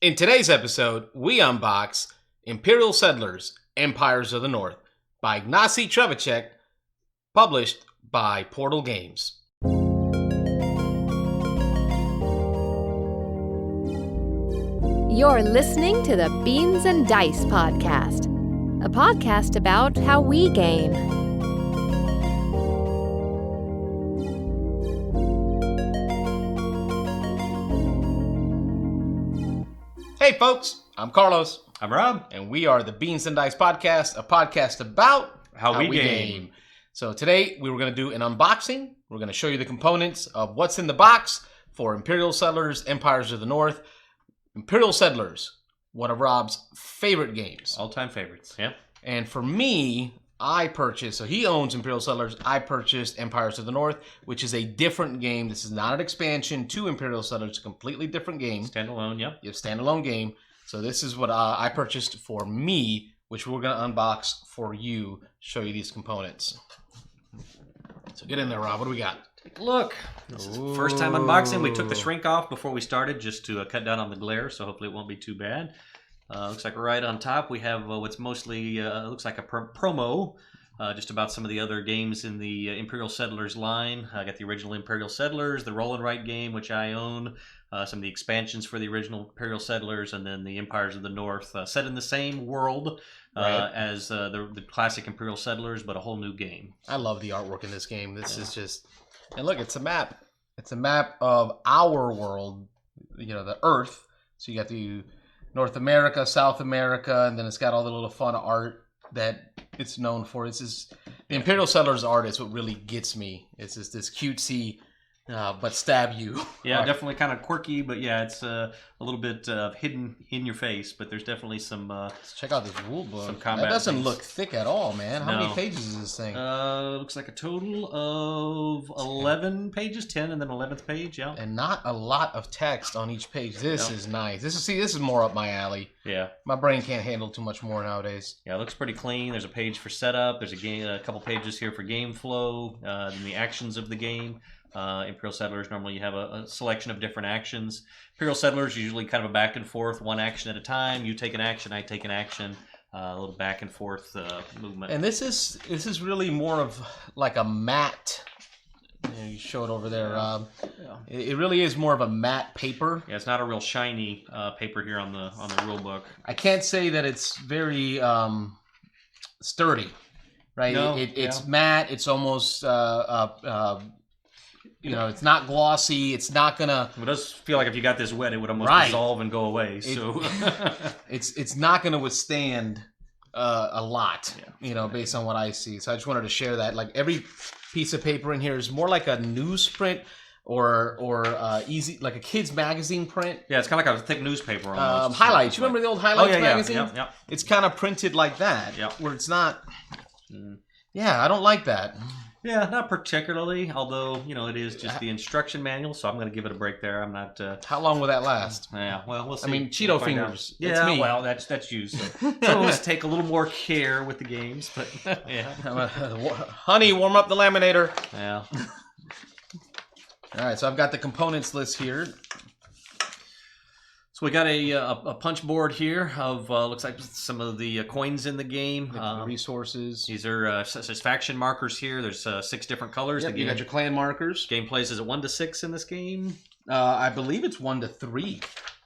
In today's episode, we unbox Imperial Settlers, Empires of the North by Ignacy Trzewiczek, published by Portal Games. You're listening to the Beans and Dice podcast, a podcast about how we game. Hey folks, I'm Carlos. I'm Rob. And we are the Beans and Dice podcast, a podcast about How we game. So today we were going to do an unboxing. We're going to show you the components of what's in the box for Imperial Settlers, Empires of the North. Imperial Settlers, one of Rob's favorite games. All-time favorites. Yep. And for me, I purchased, so he owns Imperial Settlers, I purchased Empires of the North, which is a different game. This is not an expansion to Imperial Settlers, it's a completely different game. Standalone, yep. It's a standalone game. So this is what I purchased for me, which we're going to unbox for you, show you these components. So get in there, Rob. What do we got? Take a look. This is the first time unboxing. We took the shrink off before we started just to cut down on the glare, so hopefully it won't be too bad. Looks like right on top we have what's mostly looks like a promo, just about some of the other games in the Imperial Settlers line. I got the original Imperial Settlers, the Roll and Write game, which I own, some of the expansions for the original Imperial Settlers, and then the Empires of the North, set in the same world as the classic Imperial Settlers, but a whole new game. I love the artwork in this game. This is just, and look, it's a map. It's a map of our world, you know, the Earth. So you got the North America, South America, and then it's got all the little fun art that it's known for. It's just, the Imperial Settlers art is what really gets me. It's just this cutesy, but stab you. Yeah, definitely kind of quirky, but yeah, it's a little bit hidden in your face. But there's definitely some. Let's check out this rule book. Some combat. That doesn't things. look thick at all, man. How No. many pages is this thing? Looks like a total of 11 pages, 10, and then 11th page. Yeah. And not a lot of text on each page. This is nice. This is more up my alley. Yeah. My brain can't handle too much more nowadays. Yeah, it looks pretty clean. There's a page for setup. There's a couple pages here for game flow, and the actions of the game. Imperial Settlers, normally you have a selection of different actions. Imperial Settlers, usually kind of a back and forth, one action at a time. You take an action, I take an action. A little back and forth movement. And this is really more of like a matte. You show it over there, Rob. Yeah. It really is more of a matte paper. Yeah, it's not a real shiny paper here on the rule book. I can't say that it's very sturdy, right? No, it's matte. It's almost you know, it's not glossy. It's not gonna. It does feel like if you got this wet, it would almost dissolve and go away. So it's not gonna withstand a lot, you know, based on what I see. So I just wanted to share that. Like every piece of paper in here is more like a newsprint or easy, like a kid's magazine print. Yeah, it's kind of like a thick newspaper almost. Highlights. You remember the old Highlights magazine? Yeah. It's kind of printed like that. Yeah. Where it's not. Yeah, I don't like that. Yeah, not particularly, although, you know, it is just the instruction manual, so I'm going to give it a break there. I'm not... How long will that last? Yeah, well, we'll see. I mean, Cheeto fingers. Yeah, me. well, that's you. So always take a little more care with the games, but yeah. Honey, warm up the laminator. Yeah. All right, so I've got the components list here. So we got a punch board here of looks like some of the coins in the game. The resources. These are says faction markers here. There's 6 different colors. Yep, you got your clan markers. Game plays, is it 1 to 6 in this game? I believe it's 1 to 3.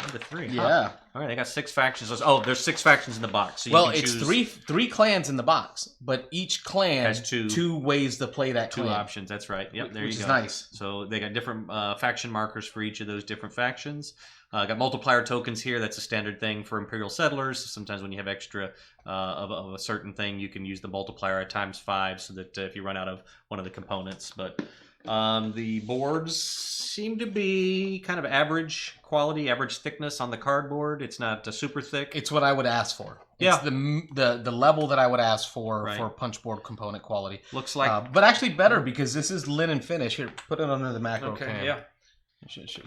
1 to 3. Yeah. Huh. All right, they got 6 factions. Oh, there's 6 factions in the box. So you well, can it's choose three clans in the box, but each clan has two ways to play that 2 clan. options. That's right. Yep, there you go. Which is nice. So they got different faction markers for each of those different factions. Got multiplier tokens here. That's a standard thing for Imperial Settlers. Sometimes when you have extra of a certain thing, you can use the multiplier at ×5 so that if you run out of one of the components. But the boards seem to be kind of average quality, average thickness on the cardboard. It's not super thick. It's what I would ask for. Yeah. It's the level that I would ask for punchboard component quality. Looks like... but actually better because this is linen finish. Here, put it under the macro cam. Yeah.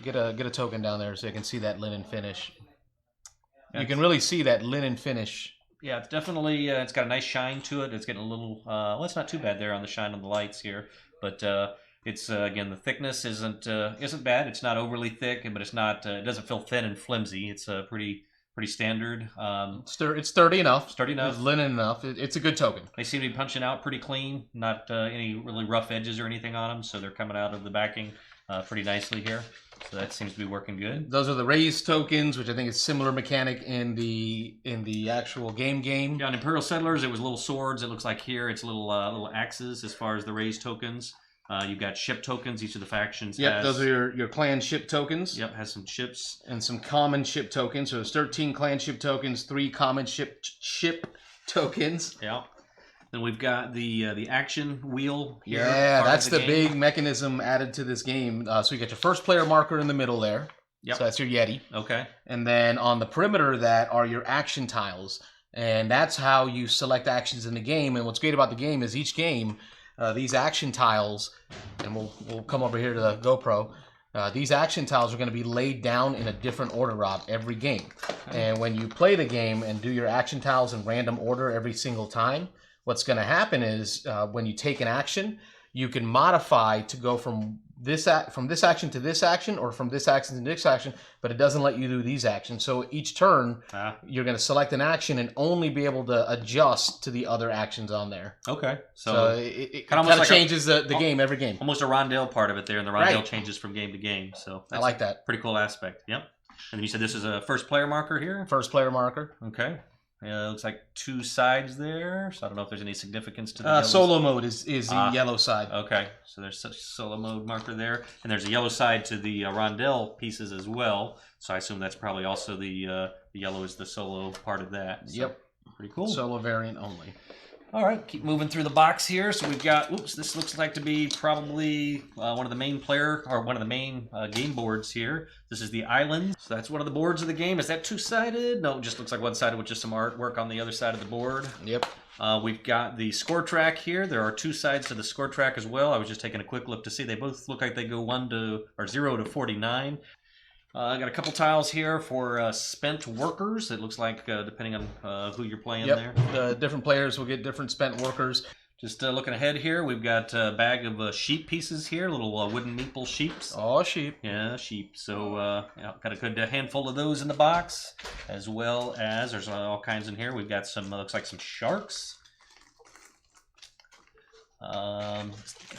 Get a token down there so you can see that linen finish. You can really see that linen finish. Yeah, it's definitely, it's got a nice shine to it. It's getting a little, well, it's not too bad there on the shine on the lights here. But It's again, the thickness isn't bad. It's not overly thick, but it's not. It doesn't feel thin and flimsy. It's pretty standard. It's sturdy enough. Sturdy enough. It's linen enough. It's a good token. They seem to be punching out pretty clean. Not any really rough edges or anything on them. So they're coming out of the backing pretty nicely here. So that seems to be working good. Those are the raised tokens, which I think is similar mechanic in the actual game. Yeah, on Imperial Settlers, it was little swords. It looks like here it's little axes as far as the raised tokens. You've got ship tokens. Each of the factions Yep, has... those are your clan ship tokens. Yep, has some ships. And some common ship tokens. So there's 13 clan ship tokens, 3 common ship tokens. Yeah. Then we've got the action wheel here. Yeah, that's the big mechanism added to this game. So you got your first player marker in the middle there. Yep. So that's your Yeti. Okay. And then on the perimeter of that are your action tiles. And that's how you select actions in the game. And what's great about the game is each game, these action tiles, and we'll come over here to the GoPro. These action tiles are going to be laid down in a different order, Rob, every game. And when you play the game and do your action tiles in random order every single time, what's going to happen is when you take an action, you can modify to go from this action to this action, or from this action to this action, but it doesn't let you do these actions. So each turn, you're going to select an action and only be able to adjust to the other actions on there. Okay. So it kind of changes the game every game. Almost a rondelle part of it there, and the rondelle changes from game to game. So I like that. Pretty cool aspect. Yep. And then you said this is a first player marker here? First player marker. Okay. Looks like 2 sides there, so I don't know if there's any significance to the solo mode is the yellow side. Okay, so there's such solo mode marker there, and there's a yellow side to the rondelle pieces as well. So I assume that's probably also the yellow is the solo part of that. So yep, pretty cool. Solo variant only. All right, keep moving through the box here. So we've got, this looks like to be probably one of the main game boards here. This is the island. So that's one of the boards of the game. Is that 2-sided? No, it just looks like one-sided with just some artwork on the other side of the board. Yep. We've got the score track here. There are 2 sides to the score track as well. I was just taking a quick look to see. They both look like they go 0 to 49. I got a couple tiles here for spent workers. It looks like depending on who you're playing there. The different players will get different spent workers. Just looking ahead here, we've got a bag of sheep pieces here, little wooden meeple sheeps. Oh, sheep. Yeah, sheep. So got a good handful of those in the box, as well as there's all kinds in here. We've got some, looks like some sharks. Kind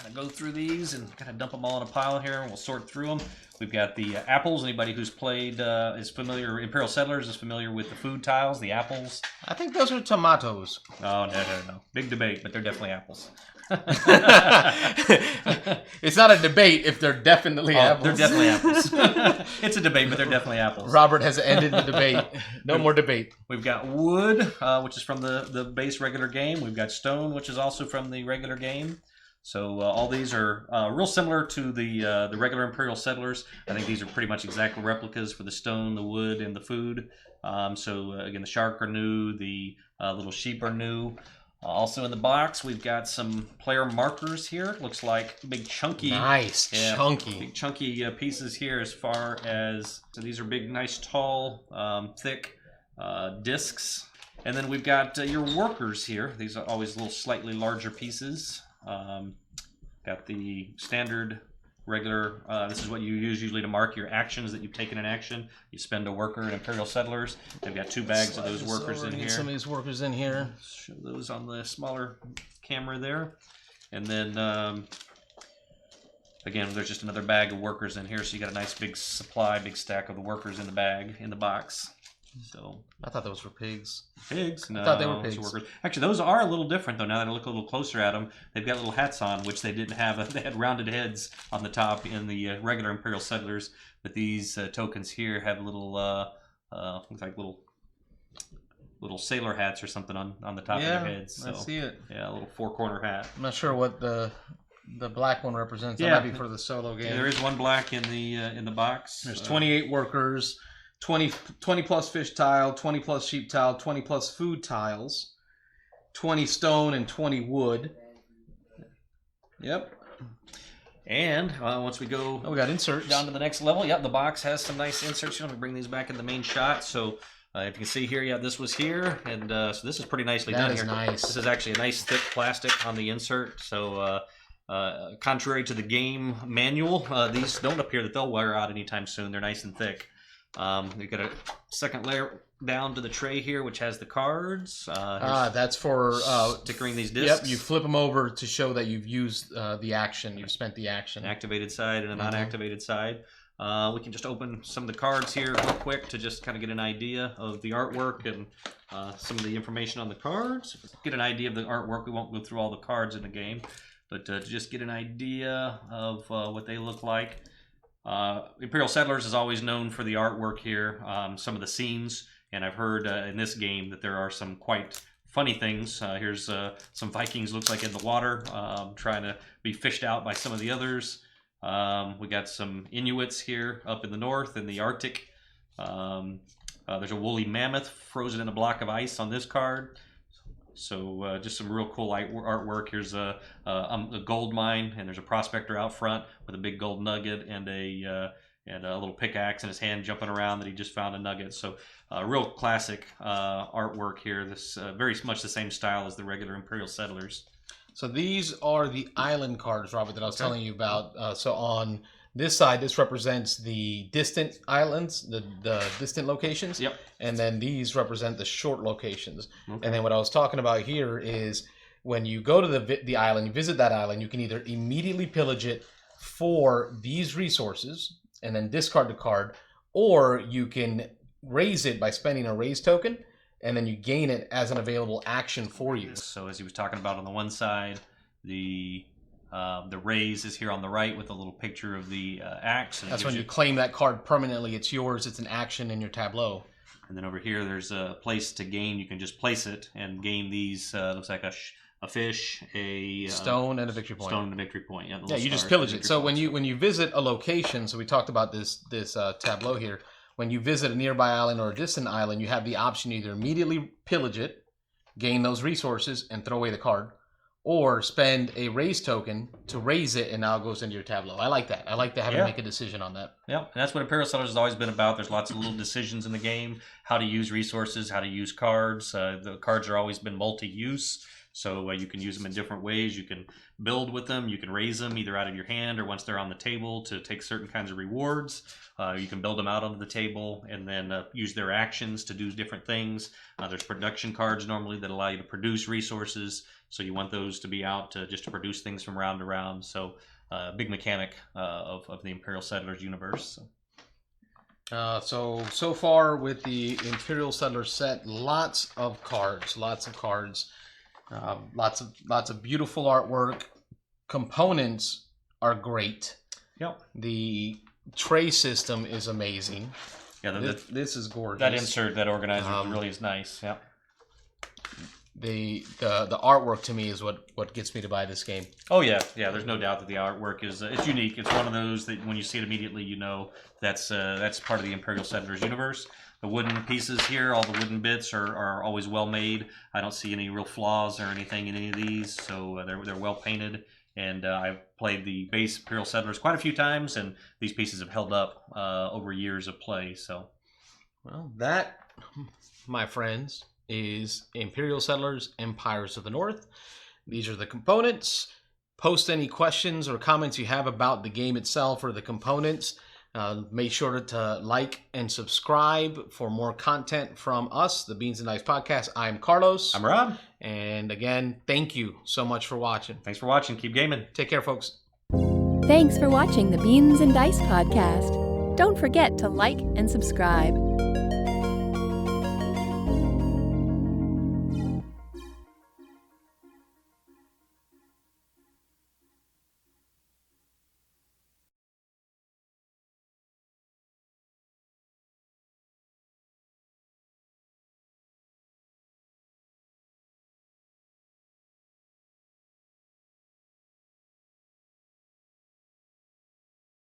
of go through these and kind of dump them all in a pile here, and we'll sort through them. We've got the apples. Anybody who's played is familiar, Imperial Settlers is familiar with the food tiles, the apples. I think those are tomatoes. Oh, no. Big debate, but they're definitely apples. It's not a debate if they're definitely apples. They're definitely apples. It's a debate, but they're definitely apples. Robert has ended the debate. No more debate. We've got wood, which is from the base regular game. We've got stone, which is also from the regular game. So all these are real similar to the regular Imperial Settlers. I think these are pretty much exact replicas for the stone, the wood, and the food. Again, the shark are new. The little sheep are new. Also in the box, we've got some player markers here. Looks like big chunky. Nice, chunky. Big chunky pieces here as far as... So these are big, nice, tall, thick discs. And then we've got your workers here. These are always little slightly larger pieces. Got the standard regular, this is what you use usually to mark your actions that you've taken in action. You spend a worker in Imperial Settlers. They've got 2 bags of those workers in here. Some of these workers in here. Show those on the smaller camera there. And then, again, there's just another bag of workers in here. So you got a nice big supply, big stack of the workers in the bag, in the box. So I thought those were pigs. Pigs? No, I thought they were pigs. Workers. Actually, those are a little different, though, now that I look a little closer at them. They've got little hats on, which they didn't have. They had rounded heads on the top in the regular Imperial Settlers. But these tokens here have little, looks like little sailor hats or something on the top of their heads. So, I see it. Yeah, a little 4-corner hat. I'm not sure what the black one represents. That might be for the solo game. Yeah, there is one black in the box. There's 28 workers. 20 plus fish tile, 20 plus sheep tile, 20 plus food tiles, 20 stone, and 20 wood. Yep. And once we go we got inserts down to the next level, the box has some nice inserts. Let me bring these back in the main shot. So if you can see here, this was here, and so this is pretty nicely done here. That is nice. This is actually a nice thick plastic on the insert. So Contrary to the game manual, these don't appear that they'll wear out anytime soon. They're nice and thick. You've got a second layer down to the tray here, which has the cards. That's for stickering these discs. Yep, you flip them over to show that you've used the action. You've spent the action. An activated side and a non-activated side. We can just open some of the cards here real quick to just kind of get an idea of the artwork and some of the information on the cards. Get an idea of the artwork. We won't go through all the cards in the game, but to just get an idea of what they look like. Imperial Settlers is always known for the artwork here, some of the scenes, and I've heard in this game that there are some quite funny things. Here's some Vikings, looks like in the water, trying to be fished out by some of the others. We got some Inuits here up in the north in the Arctic. There's a woolly mammoth frozen in a block of ice on this card. So just some real cool artwork. Here's a gold mine, and there's a prospector out front with a big gold nugget and a little pickaxe in his hand, jumping around that he just found a nugget. So real classic artwork here. This very much the same style as the regular Imperial Settlers. So these are the island cards, Robert, that I was telling you about. So on this side, this represents the distant islands, the distant locations. Yep. And then these represent the short locations. Okay. And then what I was talking about here is when you go to the island, you visit that island, you can either immediately pillage it for these resources and then discard the card, or you can raise it by spending a raise token, and then you gain it as an available action for you. So as he was talking about on the one side, the raise is here on the right with a little picture of the axe. And that's when you claim that card permanently. It's yours. It's an action in your tableau. And then over here, there's a place to gain. You can just place it and gain these. Looks like a fish, a stone, and a victory point. Stone and a victory point. Yeah, yeah, you just pillage it. So when you visit a location, so we talked about this tableau here. When you visit a nearby island or a distant island, you have the option to either immediately pillage it, gain those resources, and throw away the card, or spend a raise token to raise it, and now it goes into your tableau. I like that. I like to have to make a decision on that. Yeah, and that's what Imperial Settlers has always been about. There's lots of little decisions in the game, how to use resources, how to use cards. The cards are always been multi-use, so you can use them in different ways. You can build with them. You can raise them either out of your hand or once they're on the table to take certain kinds of rewards. You can build them out onto the table and then use their actions to do different things. There's production cards normally that allow you to produce resources. So you want those to be out just to produce things from round to round. So big mechanic of the Imperial Settlers universe. So far with the Imperial Settlers set, lots of cards, lots of beautiful artwork. Components are great. Yep. The tray system is amazing. Yeah, this is gorgeous. That insert, that organizer really is nice. Yep. The artwork to me is what gets me to buy this game. Oh yeah. There's no doubt that the artwork is it's unique. It's one of those that when you see it immediately, you know that's part of the Imperial Settlers universe. The wooden pieces here, all the wooden bits are always well made. I don't see any real flaws or anything in any of these, so they're well painted. And I've played the base Imperial Settlers quite a few times, and these pieces have held up over years of play. So, well, that, my friends, is Imperial Settlers, Empires of the North. These are the components. Post any questions or comments you have about the game itself or the components. Make sure to like and subscribe for more content from us, the Beans and Dice Podcast. I'm Carlos. I'm Rob. And again, thank you so much for watching. Thanks for watching. Keep gaming. Take care, folks. Thanks for watching the Beans and Dice Podcast. Don't forget to like and subscribe.